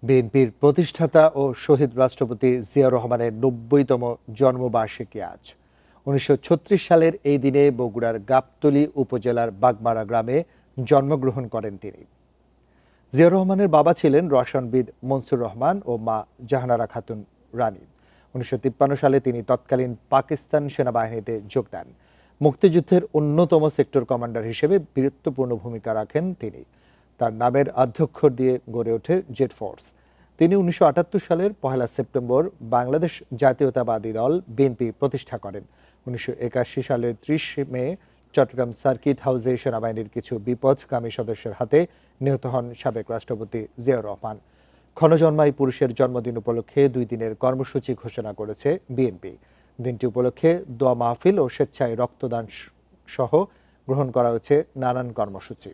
বিএনপির প্রতিষ্ঠাতা ও শহীদ রাষ্ট্রপতি জিয়াউর রহমানের ৯০তম জন্মবার্ষিকী আজ। ১৯৩৬ সালের এই দিনে বগুড়ার গাবতলী উপজেলার বাগমারা গ্রামে জন্মগ্রহণ করেন তিনি। জিয়াউর রহমানের বাবা ছিলেন রসায়নবিদ মনসুর রহমান ও মা জাহানারা খাতুন রানী। ১৯৫৩ সালে তিনি তৎকালীন পাকিস্তান সেনাবাহিনীতে যোগ দেন। মুক্তিযুদ্ধের অন্যতম সেক্টর কমান্ডার হিসেবে বীরত্বপূর্ণ ভূমিকা রাখেন তিনি। তার নামের আদ্যক্ষর দিয়ে গড়ে ওঠে জেড ফোর্স। তিনি ১৯৭৮ সালের ১ সেপ্টেম্বর বাংলাদেশ জাতীয়তাবাদী দল বিএনপি প্রতিষ্ঠা করেন। ১৯৮১ সালের ৩০ মে চট্টগ্রাম সার্কিট হাউসে সেনাবাহিনীর কিছু বিপথগামী সদস্যের হাতে নিহত হন সাবেক রাষ্ট্রপতি জিয়াউর রহমান। ক্ষণজন্মাই পুরুষের জন্মদিন উপলক্ষে ২ দিনের কর্মসূচি ঘোষণা করেছে বিএনপি। দিনটি উপলক্ষে দোয়া মাহফিল ও স্বেচ্ছায় রক্তদান সহ গ্রহণ করা হয়েছে নানান কর্মসূচি।